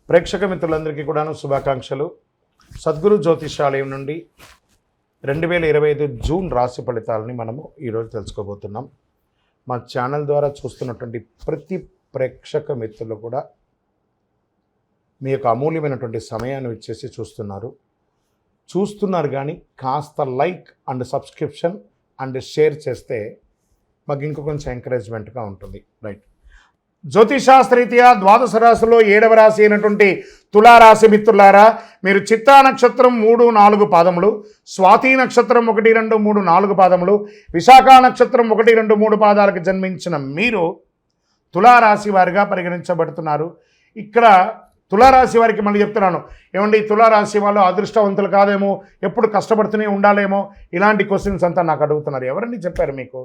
ప్రేక్షక మిత్రులందరికీ కూడాను శుభాకాంక్షలు. సద్గురు జ్యోతిషాలయం నుండి 2025 జూన్ రాశి ఫలితాలని మనము ఈరోజు తెలుసుకోబోతున్నాం. మా ఛానల్ ద్వారా చూస్తున్నటువంటి ప్రతి ప్రేక్షక మిత్రులు కూడా మీ యొక్క అమూల్యమైనటువంటి సమయాన్ని ఇచ్చేసి చూస్తున్నారు కానీ కాస్త like and subscription and share చేస్తే మాకు ఇంకో కొంచెం ఎంకరేజ్మెంట్గా ఉంటుంది. రైట్, జ్యోతిషాస్త్రరీత్యా ద్వాదశ రాశిలో 7వ రాశి అయినటువంటి తులారాశి మిత్రులారా, మీరు చిత్తా నక్షత్రం 3-4 పాదములు, స్వాతి నక్షత్రం 1, 2, 3, 4 పాదములు, విశాఖ నక్షత్రం 1, 2, 3 పాదాలకు జన్మించిన మీరు తులారాశి వారిగా పరిగణించబడుతున్నారు. ఇక్కడ తులారాశి వారికి మళ్ళీ చెప్తున్నాను, ఏమండి తులారాశి వాళ్ళు అదృష్టవంతులు కాదేమో, ఎప్పుడు కష్టపడుతూనే ఉండాలేమో, ఇలాంటి క్వశ్చన్స్ అంతా నాకు అడుగుతున్నారు. ఎవరండి చెప్పారు మీకు?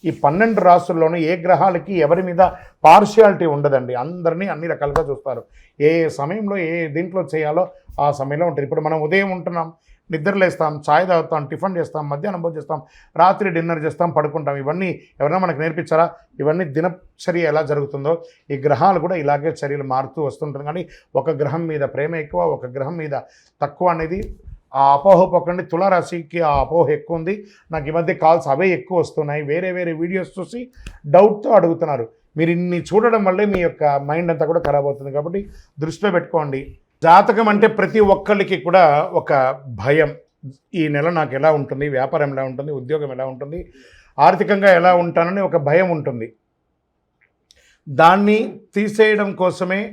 ఈ 12 రాశుల్లోనూ ఏ గ్రహాలకి ఎవరి మీద పార్షియాలిటీ ఉండదండి. అందరినీ అన్ని రకాలుగా చూస్తారు. ఏ సమయంలో ఏ దీంట్లో చేయాలో ఆ సమయంలో ఉంటుంది. ఇప్పుడు మనం ఉదయం ఉంటున్నాం, నిద్రలేస్తాం, ఛాయ్ తాగుతాం, టిఫిన్ చేస్తాం, మధ్యాహ్నం భోజనం చేస్తాం, రాత్రి డిన్నర్ చేస్తాం, పడుకుంటాం. ఇవన్నీ ఎవరైనా మనకు నేర్పించారా? ఇవన్నీ దినచర్య ఎలా జరుగుతుందో ఈ గ్రహాలు కూడా ఇలాగే చర్యలు మారుతూ వస్తుంటుంది. కానీ ఒక గ్రహం మీద ప్రేమ ఎక్కువ, ఒక గ్రహం మీద తక్కువ అనేది ఆ అపోహ పోకండి. తులారాశికి ఆ అపోహ ఎక్కువ ఉంది. నాకు ఈ మధ్య కాల్స్ అవే ఎక్కువ వస్తున్నాయి. వేరే వీడియోస్ చూసి డౌట్తో అడుగుతున్నారు. మీరు ఇన్ని చూడడం వల్లే మీ యొక్క మైండ్ అంతా కూడా ఖరాబ్ అవుతుంది. కాబట్టి దృష్టిలో పెట్టుకోండి. జాతకం అంటే ప్రతి ఒక్కరికి కూడా ఒక భయం. ఈ నెల నాకు ఎలా ఉంటుంది, వ్యాపారం ఎలా ఉంటుంది, ఉద్యోగం ఎలా ఉంటుంది, ఆర్థికంగా ఎలా ఉంటానని ఒక భయం ఉంటుంది. దాన్ని తీసేయడం కోసమే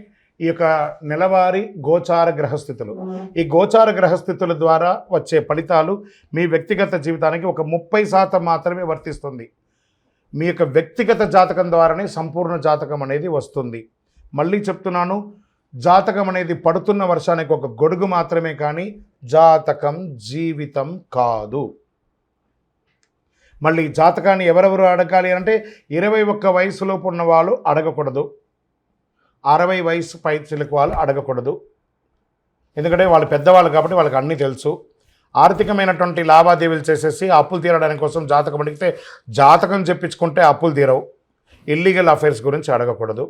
ఈ యొక్క నెలవారీ గోచార గ్రహస్థితులు. ఈ గోచార గ్రహస్థితుల ద్వారా వచ్చే ఫలితాలు మీ వ్యక్తిగత జీవితానికి ఒక 30% మాత్రమే వర్తిస్తుంది. మీ యొక్క వ్యక్తిగత జాతకం ద్వారానే సంపూర్ణ జాతకం అనేది వస్తుంది. మళ్ళీ చెప్తున్నాను, జాతకం అనేది పడుతున్న వర్షానికి ఒక గొడుగు మాత్రమే, కానీ జాతకం జీవితం కాదు. మళ్ళీ జాతకాన్ని ఎవరెవరు అడగాలి అంటే 21 వయసులోపు ఉన్న వాళ్ళు అడగకూడదు, 60 వయసు పై చిలుకు వాళ్ళు అడగకూడదు. ఎందుకంటే వాళ్ళు పెద్దవాళ్ళు కాబట్టి వాళ్ళకి అన్నీ తెలుసు. ఆర్థికమైనటువంటి లావాదేవీలు చేసేసి అప్పులు తీరడానికి కోసం జాతకం అడిగితే జాతకం చెప్పించుకుంటే అప్పులు తీరవు. ఇల్లీగల్ అఫైర్స్ గురించి అడగకూడదు.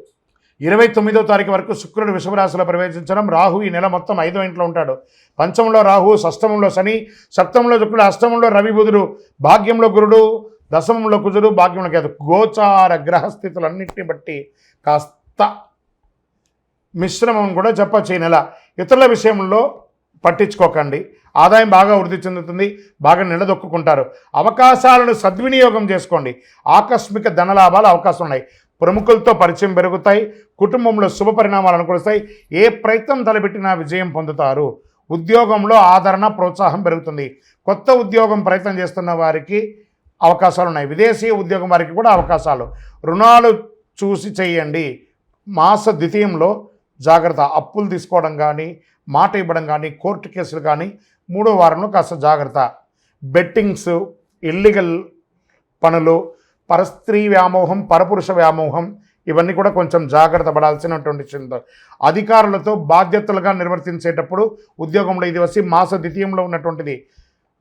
29వ తారీఖు వరకు శుక్రుడు వృషభ రాశిలో ప్రవేశించడం. రాహు ఈ నెల మొత్తం 5వ ఇంట్లో ఉంటాడు. పంచమంలో రాహు, షష్టమంలో శని, సప్తమంలో శుక్రుడు, అష్టమంలో రవి బుధుడు, భాగ్యంలో గురుడు, దశమంలో కుజుడు, భాగ్యంలో కేతు. గోచార గ్రహస్థితులన్నింటిని బట్టి కాస్త మిశ్రమం కూడా చెప్పచ్చు ఈ నెల. ఇతరుల విషయంలో పట్టించుకోకండి. ఆదాయం బాగా వృద్ధి చెందుతుంది, బాగా నిలదొక్కుంటారు. అవకాశాలను సద్వినియోగం చేసుకోండి. ఆకస్మిక ధనలాభాలు అవకాశం ఉన్నాయి. ప్రముఖులతో పరిచయం పెరుగుతాయి. కుటుంబంలో శుభ పరిణామాలు అనుకూలిస్తాయి. ఏ ప్రయత్నం తలపెట్టినా విజయం పొందుతారు. ఉద్యోగంలో ఆదరణ, ప్రోత్సాహం పెరుగుతుంది. కొత్త ఉద్యోగం ప్రయత్నం చేస్తున్న వారికి అవకాశాలు ఉన్నాయి. విదేశీ ఉద్యోగం వారికి కూడా అవకాశాలు. రుణాలు చూసి చేయండి. మాస ద్వితీయంలో జాగ్రత్త. అప్పులు తీసుకోవడం కానీ, మాట ఇవ్వడం కానీ, కోర్టు కేసులు కానీ 3వ వారంలో కాస్త జాగ్రత్త. బెట్టింగ్స్, ఇల్లీగల్ పనులు, పరస్త్రీ వ్యామోహం, పరపురుష వ్యామోహం, ఇవన్నీ కూడా కొంచెం జాగ్రత్త పడాల్సినటువంటి చింత. అధికారులతో బాధ్యతలుగా నిర్వర్తించేటప్పుడు ఉద్యోగంలో ఇది వచ్చి మాస ద్వితీయంలో ఉన్నటువంటిది.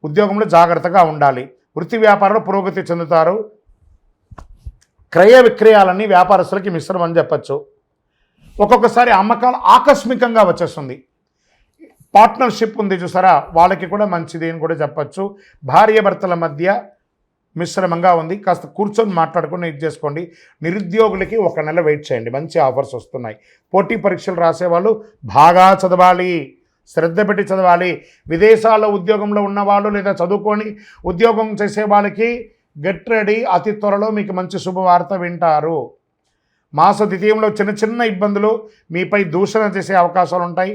ఉద్యోగంలో జాగ్రత్తగా ఉండాలి. వృత్తి వ్యాపారంలో పురోగతి చెందుతారు. క్రయ విక్రయాలన్నీ వ్యాపారస్తులకి మిశ్రమం అని చెప్పచ్చు. ఒక్కొక్కసారి అమ్మకాలు ఆకస్మికంగా వచ్చేస్తుంది. పార్ట్నర్షిప్ ఉంది చూసారా, వాళ్ళకి కూడా మంచిది అని కూడా చెప్పచ్చు. భార్యాభర్తల మధ్య మిశ్రమంగా ఉంది. కాస్త కూర్చొని మాట్లాడుకుని ఇది చేసుకోండి. నిరుద్యోగులకి ఒక నెల వెయిట్ చేయండి, మంచి ఆఫర్స్ వస్తున్నాయి. పోటీ పరీక్షలు రాసేవాళ్ళు బాగా చదవాలి, శ్రద్ధ పెట్టి చదవాలి. విదేశాల్లో ఉద్యోగంలో ఉన్నవాళ్ళు లేదా చదువుకొని ఉద్యోగం చేసే వాళ్ళకి గెట్ రెడీ. అతి త్వరలో మీకు మంచి శుభవార్త వింటారు. మాస ద్వితీయంలో చిన్న ఇబ్బందులు, మీపై దూషణ చేసే అవకాశాలు ఉంటాయి.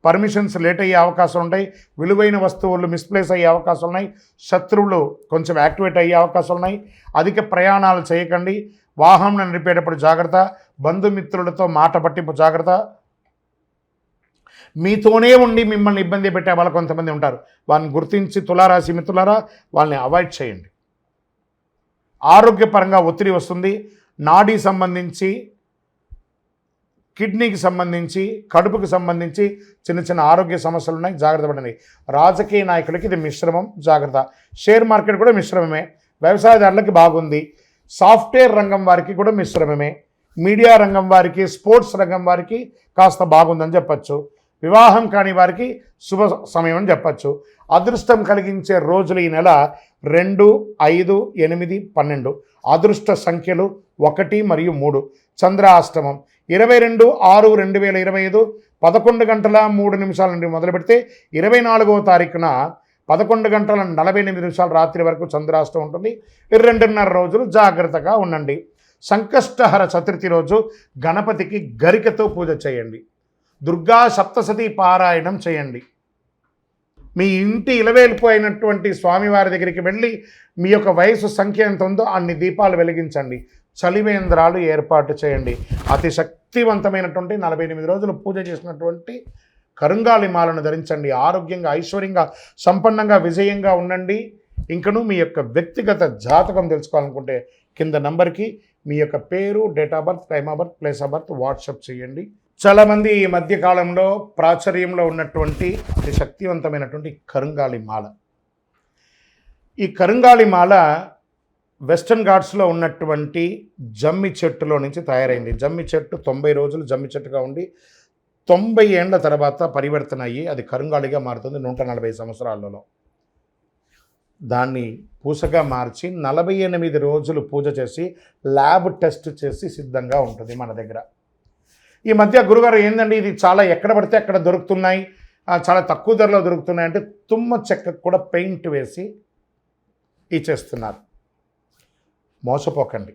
పర్మిషన్స్ లేట్ అయ్యే అవకాశాలు ఉంటాయి. విలువైన వస్తువులు మిస్ప్లేస్ అయ్యే అవకాశాలు ఉన్నాయి. శత్రువులు కొంచెం యాక్టివేట్ అయ్యే అవకాశాలు ఉన్నాయి. అధిక ప్రయాణాలు చేయకండి. వాహనం నడిపేటప్పుడు జాగ్రత్త. బంధుమిత్రులతో మాట పట్టింపు జాగ్రత్త. మీతోనే ఉండి మిమ్మల్ని ఇబ్బంది పెట్టే వాళ్ళు కొంతమంది ఉంటారు. వాళ్ళని గుర్తించి తులారాశి మిత్రులారా వాళ్ళని అవాయిడ్ చేయండి. ఆరోగ్యపరంగా ఒత్తిడి వస్తుంది. నాడీ సంబంధించి, కిడ్నీకి సంబంధించి, కడుపుకి సంబంధించి చిన్న ఆరోగ్య సమస్యలు ఉన్నాయి, జాగ్రత్త పడండి. రాజకీయ నాయకులకి ఇది మిశ్రమం, జాగ్రత్త. షేర్ మార్కెట్ కూడా మిశ్రమమే. వ్యవసాయదారులకి బాగుంది. సాఫ్ట్వేర్ రంగం వారికి కూడా మిశ్రమమే. మీడియా రంగం వారికి, స్పోర్ట్స్ రంగం వారికి కాస్త బాగుందని చెప్పచ్చు. వివాహం కాని వారికి శుభ సమయం అని చెప్పచ్చు. అదృష్టం కలిగించే రోజులు ఈ నెల 2, 5, 8, 12. అదృష్ట సంఖ్యలు 1 మరియు 3. చంద్రాష్టమం 22/6/2025 11:03 నుండి మొదలు పెడితే 24వ తారీఖున 11:48 రాత్రి వరకు చంద్రాష్టమం ఉంటుంది. 2.5 రోజులు జాగ్రత్తగా ఉండండి. సంకష్టహర చతుర్థి రోజు గణపతికి గరికతో పూజ చేయండి. దుర్గా సప్తశతి పారాయణం చేయండి. మీ ఇంటి ఇలవేల్పు అయినటువంటి స్వామివారి దగ్గరికి వెళ్ళి మీ యొక్క వయసు సంఖ్య ఎంత ఉందో అన్ని దీపాలు వెలిగించండి. చలివేంద్రాలు ఏర్పాటు చేయండి. అతి శక్తివంతమైనటువంటి 48 రోజులు పూజ చేసినటువంటి కరుంగాలి మాలను ధరించండి. ఆరోగ్యంగా, ఐశ్వర్యంగా, సంపన్నంగా, విజయంగా ఉండండి. ఇంకను మీ యొక్క వ్యక్తిగత జాతకం తెలుసుకోవాలనుకుంటే కింద నంబర్కి మీ యొక్క పేరు, date of birth, time of birth, place of birth WhatsApp చేయండి. చాలామంది ఈ మధ్యకాలంలో ప్రాచుర్యంలో ఉన్నటువంటి అతి శక్తివంతమైనటువంటి కరుంగాలి మాల. ఈ కరుంగాలి మాల వెస్టర్న్ ఘాట్స్లో ఉన్నటువంటి జమ్మి చెట్టులో నుంచి తయారైంది. జమ్మి చెట్టు 90 రోజులు జమ్మి చెట్టుగా ఉండి 90 ఏండ్ల తర్వాత పరివర్తన అయ్యి అది కరుంగాలిగా మారుతుంది 140 సంవత్సరాలలో. దాన్ని పూసగా మార్చి 48 రోజులు పూజ చేసి ల్యాబ్ టెస్ట్ చేసి సిద్ధంగా ఉంటుంది మన దగ్గర. ఈ మధ్య గురుగారు ఏందండి ఇది చాలా ఎక్కడ పడితే అక్కడ దొరుకుతున్నాయి, చాలా తక్కువ ధరలో దొరుకుతున్నాయి అంటే తుమ్మ చెక్కకు కూడా పెయింట్ వేసి ఇచ్చేస్తున్నారు. మోసపోకండి.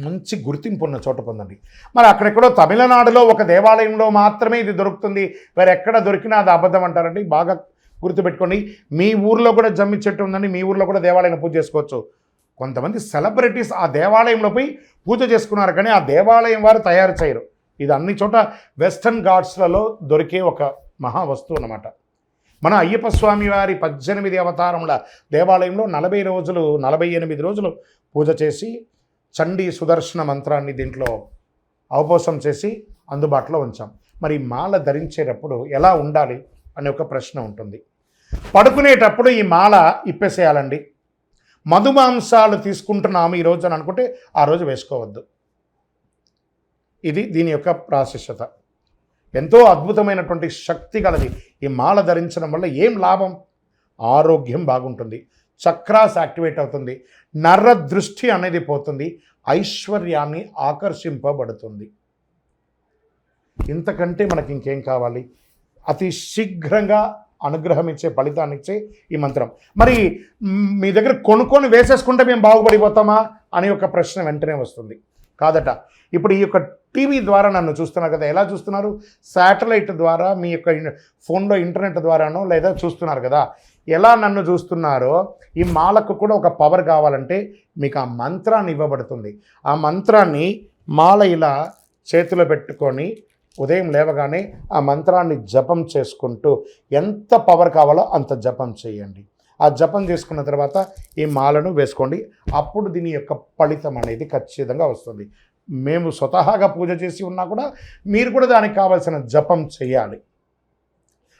మంచి గుర్తింపు ఉన్న చోట పొందండి. మరి అక్కడెక్కడో తమిళనాడులో ఒక దేవాలయంలో మాత్రమే ఇది దొరుకుతుంది, వేరే ఎక్కడ దొరికినా అది అబద్ధం అంటారండి. బాగా గుర్తుపెట్టుకోండి. మీ ఊర్లో కూడా జమ్మి చెట్టు ఉందండి, మీ ఊర్లో కూడా దేవాలయం పూజ చేసుకోవచ్చు. కొంతమంది సెలబ్రిటీస్ ఆ దేవాలయంలో పోయి పూజ చేసుకున్నారు, కానీ ఆ దేవాలయం వారు తయారు చేయరు. ఇది అన్ని చోట వెస్టర్న్ ఘాట్స్లలో దొరికే ఒక మహా వస్తువు అన్నమాట. మన అయ్యప్ప స్వామి వారి 18 అవతారముల దేవాలయంలో 48 రోజులు పూజ చేసి చండీ సుదర్శన మంత్రాన్ని దీంట్లో అవపోసం చేసి అందుబాటులో ఉంచాం. మరి మాల ధరించేటప్పుడు ఎలా ఉండాలి అనే ఒక ప్రశ్న ఉంటుంది. పడుకునేటప్పుడు ఈ మాల ఇప్పేసేయాలండి. మధుమాంసాలు తీసుకుంటున్నాము ఈరోజు అని అనుకుంటే ఆ రోజు వేసుకోవద్దు. ఇది దీని యొక్క ప్రాశస్యత. ఎంతో అద్భుతమైనటువంటి శక్తి గలది. ఈ మాల ధరించడం వల్ల ఏం లాభం? ఆరోగ్యం బాగుంటుంది, చక్రాస్ యాక్టివేట్ అవుతుంది, నర్ర దృష్టి అనేది పోతుంది, ఐశ్వర్యాన్ని ఆకర్షింపబడుతుంది. ఇంతకంటే మనకి ఇంకేం కావాలి? అతి శీఘ్రంగా అనుగ్రహం ఇచ్చే, ఫలితాన్ని ఇచ్చే ఈ మంత్రం. మరి మీ దగ్గర కొనుక్కొని వేసేసుకుంటే మేము బాగుపడిపోతామా అని ఒక ప్రశ్న వెంటనే వస్తుంది. కాదట. ఇప్పుడు ఈ యొక్క టీవీ ద్వారా నన్ను చూస్తున్నారు కదా, ఎలా చూస్తున్నారు? శాటిలైట్ ద్వారా, మీ యొక్క ఫోన్లో ఇంటర్నెట్ ద్వారానో లేదా చూస్తున్నారు కదా. ఎలా నన్ను చూస్తున్నారో ఈ మాలకు కూడా ఒక పవర్ కావాలంటే మీకు ఆ మంత్రాన్ని ఇవ్వబడుతుంది. ఆ మంత్రాన్ని మాల ఇలా చేతిలో పెట్టుకొని ఉదయం లేవగానే ఆ మంత్రాన్ని జపం చేసుకుంటూ ఎంత పవర్ కావాలో అంత జపం చేయండి. ఆ జపం చేసుకున్న తర్వాత ఈ మాలను వేసుకోండి. అప్పుడు దీని యొక్క ఫలితం అనేది ఖచ్చితంగా వస్తుంది. మేము స్వతహాగా పూజ చేసి ఉన్నా కూడా మీరు కూడా దానికి కావాల్సిన జపం చేయాలి.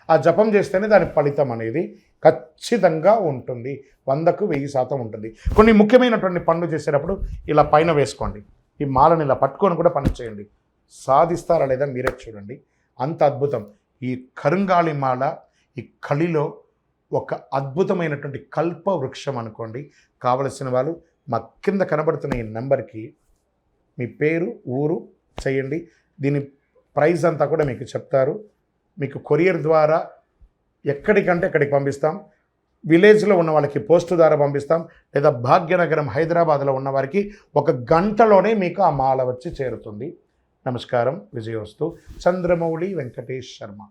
ఆ జపం చేస్తేనే దాని ఫలితం అనేది ఖచ్చితంగా ఉంటుంది. 100కు 1000% ఉంటుంది. కొన్ని ముఖ్యమైనటువంటి పనులు చేసేటప్పుడు ఇలా పైన వేసుకోండి. ఈ మాలను ఇలా పట్టుకొని కూడా పని చేయండి. సాధిస్తారా లేదా మీరే చూడండి. అంత అద్భుతం. ఈ కరుంగాలి మాల ఈ కలిలో ఒక అద్భుతమైనటువంటి కల్ప వృక్షం అనుకోండి. కావలసిన వాళ్ళు మా కింద కనబడుతున్న ఈ నెంబర్కి మీ పేరు, ఊరు చేయండి. దీని ప్రైస్ అంతా కూడా మీకు చెప్తారు. మీకు కొరియర్ ద్వారా ఎక్కడికంటే అక్కడికి పంపిస్తాం. విలేజ్లో ఉన్న వాళ్ళకి పోస్ట్ ద్వారా పంపిస్తాం. లేదా భాగ్యనగరం హైదరాబాద్లో ఉన్న వారికి 1 గంటలోనే మీకు ఆ మాల వచ్చి చేరుతుంది. నమస్కారం. విజయోస్తు. చంద్రమౌళి వెంకటేష్ శర్మ.